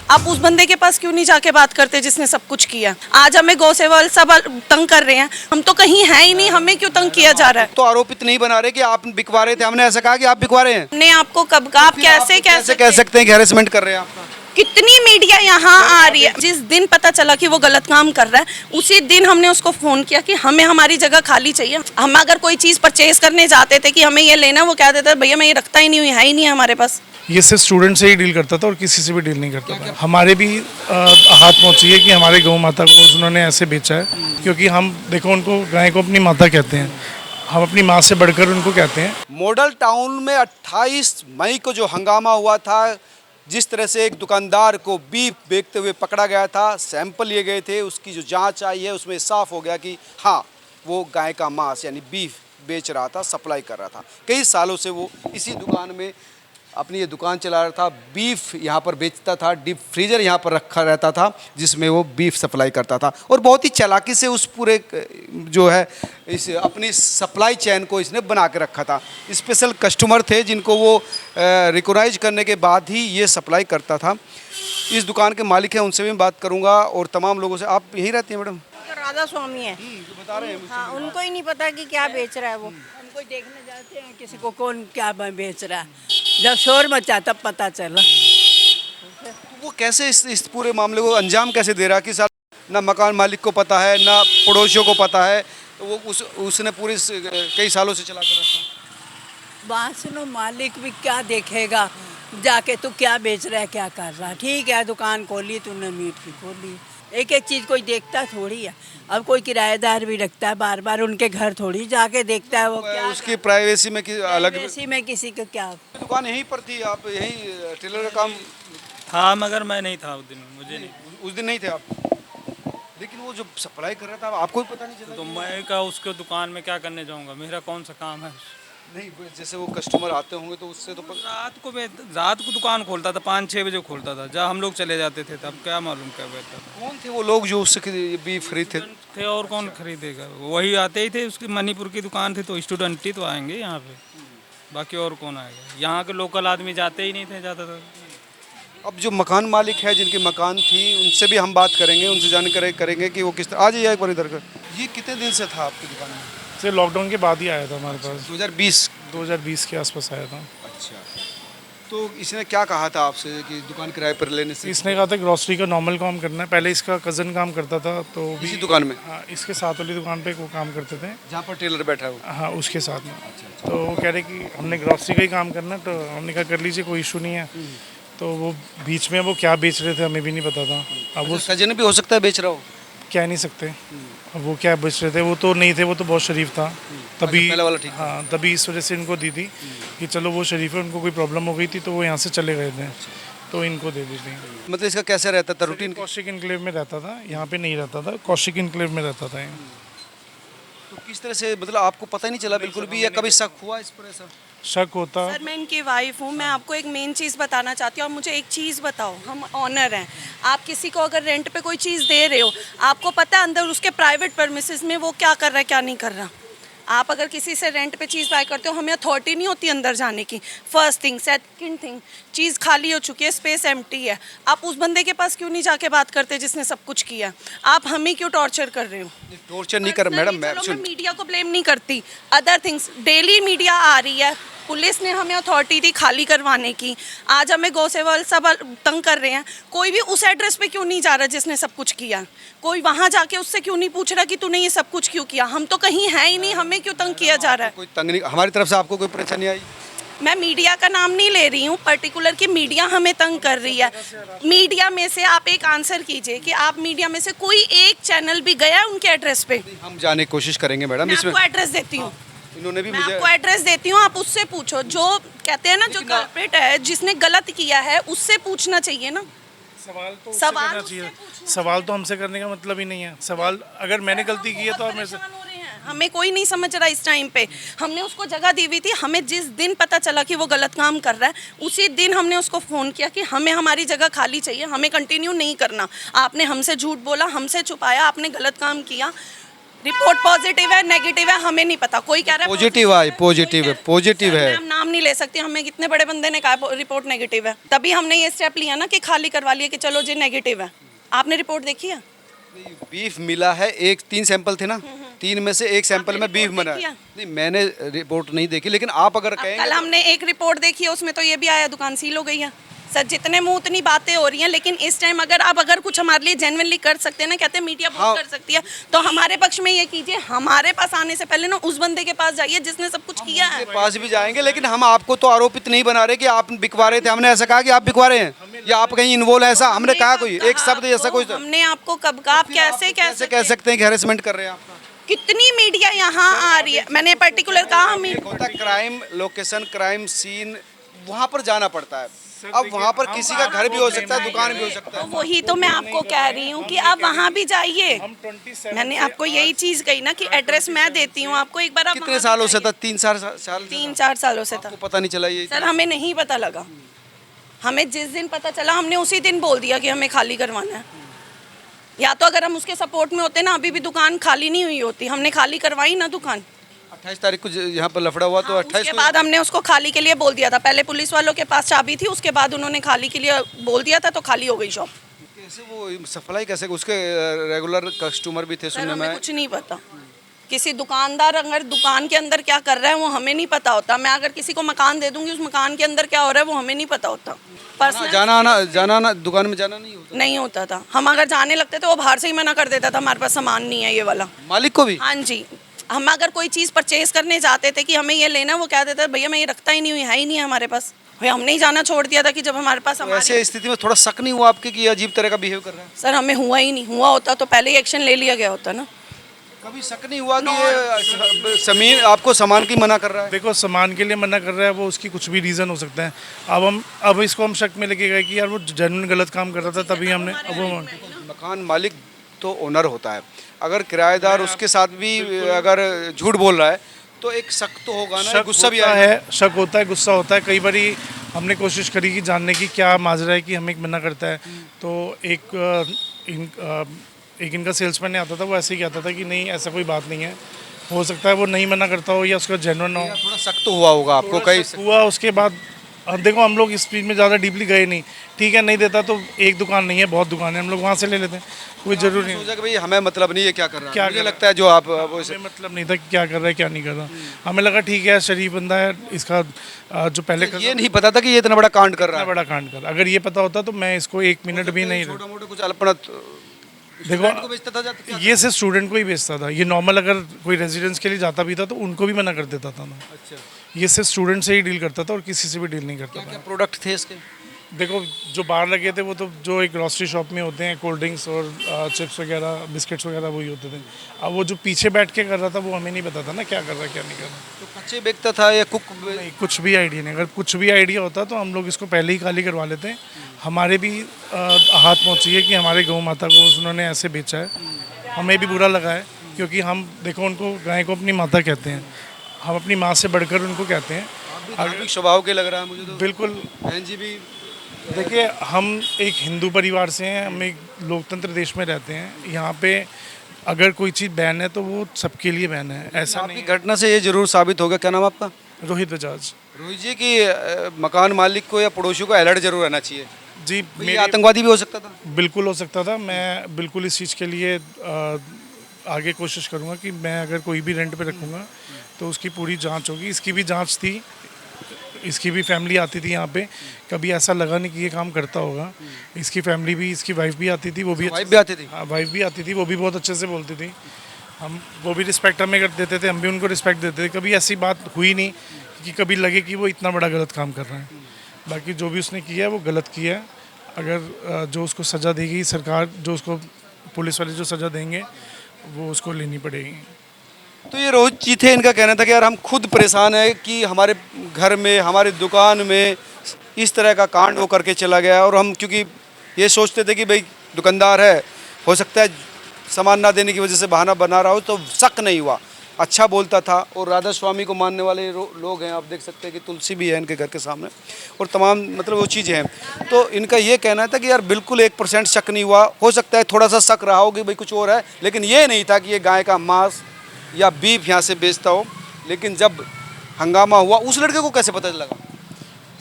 आप उस बंदे के पास क्यों नहीं जाके बात करते जिसने सब कुछ किया? आज हमें गौ सेवा वाले सब तंग कर रहे हैं, हम तो कहीं हैं ही नहीं, हमें क्यों तंग किया जा रहा है? तो आरोपित नहीं बना रहे कि आप बिकवा रहे थे, हमने ऐसा कहा कि आप बिकवा रहे हैं। हमने आपको कब कहा? आप कैसे कह सकते हैं कि हैरेसमेंट कर रहे हैं आपका? कितनी मीडिया यहाँ आ रही है। जिस दिन पता चला कि वो गलत काम कर रहा है उसी दिन हमने उसको फोन किया कि हमें हमारी जगह खाली चाहिए। हम अगर कोई चीज परचेज करने जाते थे कि हमें ये लेना, वो कह देता भैया मैं ये रखता ही नहीं हूँ, है ही नहीं है हमारे पास। ये सिर्फ स्टूडेंट से ही डील करता था और किसी से भी डील नहीं करता था। हमारे भी हाथ पहुंची है कि हमारे गौ माता को उन्होंने ऐसे बेचा है, क्योंकि हम देखो उनको गाय को अपनी माता कहते हैं, हम अपनी माँ से बढ़कर उनको कहते हैं। मॉडल टाउन में 28 मई को जो हंगामा हुआ था, जिस तरह से एक दुकानदार को बीफ बेचते हुए पकड़ा गया था, सैंपल लिए गए थे, उसकी जो जांच आई है उसमें साफ हो गया कि हाँ वो गाय का मांस यानी बीफ बेच रहा था, सप्लाई कर रहा था। कई सालों से वो इसी दुकान में अपनी ये दुकान चला रहा था, बीफ यहाँ पर बेचता था, डीप फ्रीजर यहाँ पर रखा रहता था जिसमें वो बीफ सप्लाई करता था और बहुत ही चालाकी से उस पूरे जो है इस अपनी सप्लाई चेन को इसने बना के रखा था। स्पेशल कस्टमर थे जिनको वो रिकॉग्नाइज करने के बाद ही ये सप्लाई करता था। इस दुकान के मालिक हैं, उनसे भी मैं बात करूँगा और तमाम लोगों से। आप यहीं रहती हैं मैडम? राधा स्वामी है, जो बता रहे हैं। हाँ, उनको ही नहीं पता कि क्या बेच रहा है वो। हम कोई देखने जाते हैं किसी को कौन क्या बेच रहा है, जब शोर मचा तब पता चला। वो कैसे इस पूरे मामले को अंजाम कैसे दे रहा है कि साल ना मकान मालिक को पता है ना पड़ोसियों को पता है, तो वो उसने पूरे कई सालों से चला कर रखा। बात सुनो, मालिक भी क्या देखेगा जाके तू क्या बेच रहा है क्या कर रहा है। ठीक है दुकान खोली तूने, मीट की खोली, एक एक चीज़ कोई देखता थोड़ी है। अब कोई किराएदार भी रखता है, बार बार उनके घर थोड़ी जाके देखता है वो क्या उसकी प्राइवेसी में अलग प्राइवेसी में किसी को क्या। दुकान यहीं पर थी, आप यहीं टेलर का काम था मगर मैं नहीं था उस दिन, मुझे नहीं। उस दिन नहीं थे आप, लेकिन वो जो सप्लाई कर रहा था आपको भी पता नहीं चला? तो मैं क्या उसके दुकान में क्या करने जाऊंगा, मेरा कौन सा काम है? नहीं, जैसे वो कस्टमर आते होंगे तो उससे तो रात को दुकान खोलता था, 5-6 बजे खोलता था, जब हम लोग चले जाते थे तब क्या मालूम क्या बैठता था। कौन थे वो लोग जो उससे बीफ खरीदते थे और कौन खरीदेगा, वही आते ही थे। उसकी मणिपुर की दुकान थी तो स्टूडेंट ही तो आएंगे यहाँ पे, बाकी और कौन आएगा? यहाँ के लोकल आदमी जाते ही नहीं थे ज़्यादातर। अब जो मकान मालिक है जिनकी मकान थी उनसे भी हम बात करेंगे, उनसे जानकारी करेंगे कि वो किस तरह। आ जाइए एक बार इधर का। ये कितने दिन से था आपकी दुकान में? सिर्फ लॉकडाउन के बाद ही आया था हमारे पास। 2020 के आसपास आया था। अच्छा, तो इसने क्या कहा था आपसे कि दुकान किराए पर लेने से? इसने कहा था ग्रॉसरी का नॉर्मल काम करना है। पहले इसका कज़न काम करता था तो भी इसी दुकान में? हाँ, इसके साथ वाली दुकान पे वो काम करते थे जहाँ पर टेलर बैठा है वो? हाँ, उसके साथ में। तो वो कह रहे कि हमने ग्रॉसरी का ही काम करना है, तो हमने कहा कर लीजिए, कोई इशू नहीं है। तो वो बीच में वो क्या बेच रहे थे हमें भी नहीं पता था। अब वो सजन भी हो सकता है बेच रहा हो, कह नहीं सकते। अब वो क्या बेच रहे थे, वो तो नहीं थे, वो तो बहुत शरीफ था तभी। पहला वाला ठीक। हाँ, तभी इस वजह से इनको दी थी कि चलो वो शरीफ है, उनको कोई प्रॉब्लम हो गई थी तो वो यहाँ से चले गए थे, तो इनको दे दी थी। मतलब इसका कैसे रहता था रूटीन? कौशिक इनक्लेव में रहता था, यहाँ पे नहीं रहता था, कौशिक इनक्लेव में रहता था। तो किस तरह से, मतलब आपको पता ही नहीं चला बिल्कुल भी, या कभी शक हुआ इस पर? ऐसा शक होता। सर मैं इनकी वाइफ हूँ, मैं आपको एक मेन चीज़ बताना चाहती हूँ। आप मुझे एक चीज़ बताओ, हम ऑनर हैं, आप किसी को अगर रेंट पे कोई चीज़ दे रहे हो, आपको पता है अंदर उसके प्राइवेट परमिसेस में वो क्या कर रहा है क्या नहीं कर रहा। आप अगर किसी से रेंट पे चीज़ बाय करते हो, हमें अथॉरिटी नहीं होती अंदर जाने की। First thing. सेकंड थिंग, चीज़ खाली हो चुकी है, स्पेस एम्प्टी है, आप उस बंदे के पास क्यों नहीं जाके बात करते जिसने सब कुछ किया? आप हमें क्यों टॉर्चर कर रहे हो? टॉर्चर नहीं कर मैडम, मैं मीडिया को ब्लेम नहीं करती। अदर थिंग्स, डेली मीडिया आ रही है, पुलिस ने हमें अथॉरिटी दी खाली करवाने की, आज हमें गौ सेवा वाले सब तंग कर रहे हैं। कोई भी उस एड्रेस पे क्यों नहीं जा रहा जिसने सब कुछ किया? कोई वहाँ जाके उससे क्यों नहीं पूछ रहा कि तूने ये सब कुछ क्यों किया? हम तो कहीं हैं ही नहीं, हमें क्यों तंग किया जा रहा है? कोई तंग नहीं, हमारी तरफ से आपको कोई परेशानी आई? मैं मीडिया का नाम नहीं ले रही हूँ पर्टिकुलर कि मीडिया हमें तंग कर रही है। मीडिया में से आप एक आंसर कीजिए कि आप मीडिया में से कोई एक चैनल भी गया उनके एड्रेस पे? हम जाने की कोशिश करेंगे मैडम। मैं इसमें आपको एड्रेस देती हूँ, इन्होंने भी मैं मुझे आपको एड्रेस देती हूँ, आप उससे पूछो। जो कहते हैं ना, जो कल्प्रिट है, जिसने गलत किया है, उससे पूछना चाहिए ना। सवाल तो उससे सवाल करना उससे चाहिए। पूछना सवाल तो हमसे करने का मतलब ही नहीं है। सवाल अगर मैंने गलती की है तो आप मेरे से। परेशान हो रहे हैं, हमें कोई नहीं समझ रहा इस टाइम पे। हमने उसको जगह दी हुई थी, हमें जिस दिन पता चला कि वो गलत काम कर रहा है उसी दिन हमने उसको फ़ोन किया कि हमें हमारी जगह खाली चाहिए, हमें कंटिन्यू नहीं करना। आपने हमसे झूठ बोला, हमसे छुपाया, आपने गलत काम किया। रिपोर्ट पॉजिटिव है नेगेटिव है हमें नहीं पता, कोई कह रहा है पॉजिटिव है, पॉजिटिव है, पॉजिटिव सर, है। मैं हम नाम नहीं ले सकती, हमें कितने बड़े बंदे ने कहा रिपोर्ट नेगेटिव है, तभी हमने ये स्टेप लिया ना कि खाली करवा लिया कि चलो जी नेगेटिव है। आपने रिपोर्ट देखी है? बीफ मिला है, एक 3 सैंपल थे ना, 3 में से एक सैंपल में बीफ रिपोर्ट बना देखी है। है? नहीं, मैंने रिपोर्ट नहीं देखी, लेकिन आप अगर अब कहेंगे कल हमने एक रिपोर्ट देखी है, उसमें तो ये भी आया दुकान सील हो गई है। सर जितने मुंह उतनी बातें हो रही हैं, लेकिन इस टाइम अगर कुछ हमारे लिए जेन्युइनली कर सकते हैं ना, कहते हैं मीडिया बहुत हाँ। कर सकती है, तो हमारे पक्ष में ये कीजिए, हमारे पास आने से पहले ना उस बंदे के पास जाइए जिसने सब कुछ किया है। के पास भी जाएंगे, लेकिन हम आपको तो आरोपित नहीं बना रहे कि आप बिकवा रहे थे। हमने ऐसा कहा कि आप बिकवा रहे हैं या आप कहीं इन्वॉल्व है, ऐसा हमने कहा? कोई एक शब्द ऐसा कोई हमने आपको कब कहा? आप कैसे कैसे कह सकते हैं कि हैरेसमेंट कर रहे हैं आपका? कितनी मीडिया यहाँ आ रही है, मैंने पर्टिकुलर कहा हम एक होता है क्राइम लोकेशन, क्राइम सीन, वहाँ पर जाना पड़ता है। अब वहाँ पर किसी का घर भी हो सकता है, दुकान भी हो सकता है। वही तो मैं आपको कह रही हूँ कि आप वहाँ भी जाइए। मैंने आपको यही चीज कही ना कि एड्रेस मैं देती हूँ आपको, एक बार आप कितने वहाँ सालों भी से जाइए। था? 3-4 साल? 3-4 सालों से था आपको पता नहीं चला ये? सर, हमें नहीं पता लगा। हमें जिस दिन पता चला हमने उसी दिन बोल दिया कि हमें खाली करवाना है। या तो अगर हम उसके सपोर्ट में होते ना, अभी भी दुकान खाली नहीं हुई होती, हमने खाली करवाई ना दुकान। 28 तारीख को यहाँ पर लफड़ा हुआ, तो हाँ, 28 उसके को बाद हमने उसको खाली के लिए बोल दिया था। पहले पुलिस वालों के पास चाबी थी, उसके बाद उन्होंने खाली के लिए बोल दिया था, तो खाली हो गई शॉप। कैसे वो सफलाई कैसे? उसके रेगुलर कस्टमर भी थे सर सुनने हमें में। कुछ नहीं पता। किसी दुकानदार अगर दुकान के अंदर क्या कर रहा है वो हमें नहीं पता होता। मैं अगर किसी को मकान दे दूंगी, उस मकान के अंदर क्या हो रहा है वो हमें नहीं पता होता। पर्सनल जाना आना दुकान में जाना नहीं होता। नहीं होता था। हम अगर जाने लगते तो वो बाहर से ही मना कर देता था, हमारे पास सामान नहीं है ये वाला। मालिक को भी? हाँ जी, हम अगर कोई चीज़ परचेज करने जाते थे कि हमें ये लेना, वो कह देता भैया मैं ये रखता ही नहीं हूँ, है ही नहीं है हमारे पास। भाई हमने ही जाना छोड़ दिया था कि जब हमारे पास तो ऐसे स्थिति में थोड़ा शक नहीं हुआ आपके कि ये अजीब तरह का बिहेव कर रहा है? सर हमें हुआ ही नहीं, हुआ होता तो पहले ही एक्शन ले लिया गया होता ना। कभी शक नहीं हुआ कि ये समीर आपको सामान की मना कर रहा है? देखो, सामान के लिए मना कर रहा है, वो उसकी कुछ भी रीज़न हो सकता है। अब इसको हम शक में लेके गए कि यार वो जेन्युइन गलत काम कर रहा था, तभी हमने मकान मालिक तो ओनर होता है, अगर किराएदार उसके साथ भी अगर झूठ बोल रहा है तो एक शक तो होगा ना, गुस्सा भी आया है, शक होता है, गुस्सा होता है। कई बारी हमने कोशिश करी कि जानने की क्या माजरा है कि हमें मना करता है। तो एक इनका सेल्समैन आता था, वो ऐसे ही कहता था कि नहीं ऐसा कोई बात नहीं है, हो सकता है वो नहीं मना करता हो या उसका जेन्युइन हो। थोड़ा शक तो हुआ होगा आपको? कई हुआ। उसके बाद अब देखो, हम लोग इस चीज़ में ज़्यादा डीपली गए नहीं। ठीक है, नहीं देता तो एक दुकान नहीं है, बहुत दुकान है, हम लोग वहाँ से ले लेते हैं, कोई ज़रूरी नहीं। सोचा कि भाई हमें मतलब नहीं है क्या कर रहा है, क्या मुझे कर लगता है जो आप वो हमें मतलब नहीं था कि क्या कर रहा है क्या नहीं कर रहा। हमें लगा ठीक है, शरीफ बंदा है, इसका जो पहले ये नहीं पता था कि ये इतना बड़ा कांड कर रहा इतना है। बड़ा कांड कर। अगर ये पता होता तो मैं इसको 1 मिनट भी नहीं छोटा मोटा कुछ अल्पना देखो, को बेचता था जाता? ये सिर्फ स्टूडेंट को ही बेचता था। ये नॉर्मल अगर कोई रेजिडेंस के लिए जाता भी था तो उनको भी मना कर देता था ना। अच्छा, ये सिर्फ स्टूडेंट से ही डील करता था और किसी से भी डील नहीं करता क्या था। प्रोडक्ट थे इसके? देखो, जो बाहर लगे थे वो तो जो एक ग्रॉसरी शॉप में होते हैं, कोल्ड ड्रिंक्स और चिप्स वगैरह, बिस्किट्स वगैरह वही होते थे। अब वो जो पीछे बैठ के कर रहा था वो हमें नहीं पता था ना क्या कर रहा है क्या नहीं कर रहा। तो कच्चे बेचता था या कुक? नहीं, कुछ भी आइडिया नहीं। अगर कुछ भी आइडिया होता तो हम लोग इसको पहले ही खाली करवा लेते हैं। हमारे भी हाथ पहुँची है कि हमारे गौ माता को उन्होंने ऐसे बेचा है, हमें भी बुरा लगा है। क्योंकि हम देखो, उनको गाय को अपनी माता कहते हैं, हम अपनी माँ से बढ़कर उनको कहते हैं। धार्मिक स्वभाव के लग रहा है मुझे तो। बिल्कुल। बहन जी भी देखिए, हम एक हिंदू परिवार से हैं, हम एक लोकतंत्र देश में रहते हैं। यहाँ पे अगर कोई चीज़ बैन है तो वो सबके लिए बैन है, ऐसा आपकी नहीं। घटना से ये जरूर साबित होगा। क्या नाम है आपका? रोहित बजाज रोहित जी की मकान मालिक को या पड़ोसी को अलर्ट जरूर रहना चाहिए। जी। ये मेरी आतंकवादी भी हो सकता था? बिल्कुल हो सकता था। मैं बिल्कुल इस चीज़ के लिए आगे कोशिश करूँगा कि मैं अगर कोई भी रेंट पे रखूँगा तो उसकी पूरी जांच होगी। इसकी भी जांच थी, इसकी भी फैमिली आती थी यहाँ पे, कभी ऐसा लगा नहीं कि ये काम करता होगा। इसकी फैमिली भी, इसकी वाइफ भी आती थी, वो भी वाइफ भी आती थी? हाँ, वाइफ भी आती थी, वो भी बहुत अच्छे से बोलती थी। हम वो भी रिस्पेक्ट हमें कर देते थे, हम भी उनको रिस्पेक्ट देते थे। कभी ऐसी बात हुई नहीं कि कभी लगे कि वो इतना बड़ा गलत काम कर रहा है। बाकी जो भी उसने किया है वो गलत किया है। अगर जो उसको सज़ा देगी सरकार, जो उसको पुलिस वाले जो सज़ा देंगे वो उसको लेनी पड़ेगी। तो ये रोहित जी थे, इनका कहना था कि यार हम खुद परेशान है कि हमारे घर में, हमारी दुकान में इस तरह का कांड हो करके चला गया। और हम क्योंकि ये सोचते थे कि भाई दुकानदार है, हो सकता है सामान ना देने की वजह से बहाना बना रहा हो, तो शक नहीं हुआ। अच्छा बोलता था। और राधा स्वामी को मानने वाले लोग हैं, आप देख सकते हैं कि तुलसी भी है इनके घर के सामने और तमाम मतलब वो चीज़ें हैं। तो इनका ये कहना था कि यार बिल्कुल 1% शक नहीं हुआ, हो सकता है थोड़ा सा शक रहा हो कि भाई कुछ और है, लेकिन ये नहीं था कि ये गाय का मांस या बीफ यहाँ से बेचता हो। लेकिन जब हंगामा हुआ उस लड़के को कैसे पता लगा?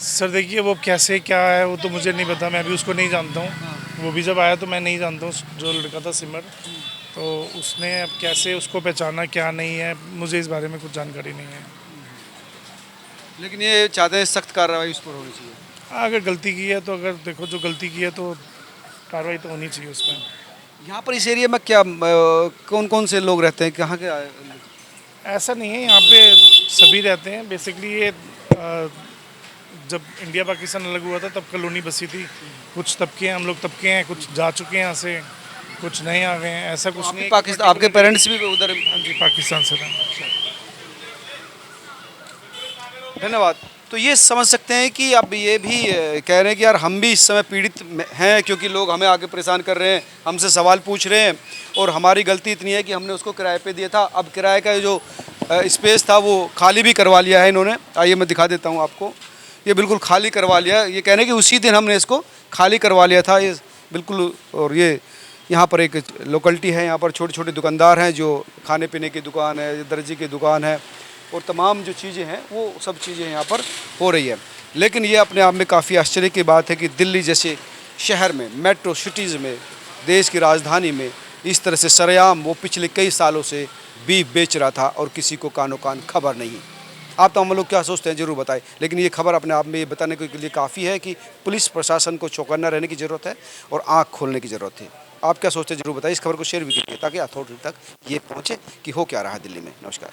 सर देखिए वो कैसे क्या है वो तो मुझे नहीं पता, मैं अभी उसको नहीं जानता हूँ। वो भी जब आया तो मैं नहीं जानता हूँ जो लड़का था सिमर, तो उसने अब कैसे उसको पहचाना क्या नहीं है, मुझे इस बारे में कुछ जानकारी नहीं है। लेकिन ये चाहते हैं सख्त कार्रवाई उस पर होनी चाहिए। अगर गलती की है तो अगर देखो जो गलती की है तो कार्रवाई तो होनी चाहिए उस पर। यहाँ पर इस एरिया में क्या कौन कौन से लोग रहते हैं, कहाँ के ऐसा नहीं है, यहाँ पे सभी रहते हैं बेसिकली। ये जब इंडिया पाकिस्तान अलग हुआ था तब कॉलोनी बसी थी, कुछ तबके हैं, हम लोग तबके हैं, कुछ जा चुके हैं यहाँ से, कुछ नए आ गए हैं, ऐसा कुछ नहीं। पाकिस्तान आपके पेरेंट्स भी उधर? हाँ जी, पाकिस्तान से था। धन्यवाद। तो ये समझ सकते हैं कि अब ये भी कह रहे हैं कि यार हम भी इस समय पीड़ित हैं, क्योंकि लोग हमें आगे परेशान कर रहे हैं, हमसे सवाल पूछ रहे हैं और हमारी गलती इतनी है कि हमने उसको किराए पे दिया था। अब किराए का जो स्पेस था वो खाली भी करवा लिया है इन्होंने। आइए मैं दिखा देता हूँ आपको, ये बिल्कुल खाली करवा लिया। ये कह रहे हैं कि उसी दिन हमने इसको खाली करवा लिया था ये बिल्कुल। और ये यहाँ पर एक लोकेलिटी है, यहाँ पर छोटे छोटे दुकानदार हैं, जो खाने पीने की दुकान है, दर्जी की दुकान है और तमाम जो चीज़ें हैं वो सब चीज़ें यहाँ पर हो रही है। लेकिन ये अपने आप में काफ़ी आश्चर्य की बात है कि दिल्ली जैसे शहर में, मेट्रो सिटीज़ में, देश की राजधानी में इस तरह से सरेआम वो पिछले कई सालों से बीफ बेच रहा था और किसी को कानो कान खबर नहीं। आप तो हम लोग क्या सोचते हैं ज़रूर बताएं। लेकिन ये खबर अपने आप में ये बताने के लिए काफ़ी है कि पुलिस प्रशासन को चौकन्ना रहने की ज़रूरत है और आँख खोलने की ज़रूरत है। आप क्या सोचते हैं ज़रूर बताइए। इस खबर को शेयर भी कीजिए ताकि अथॉरिटी तक ये पहुँचे कि हो क्या रहा है दिल्ली में। नमस्कार।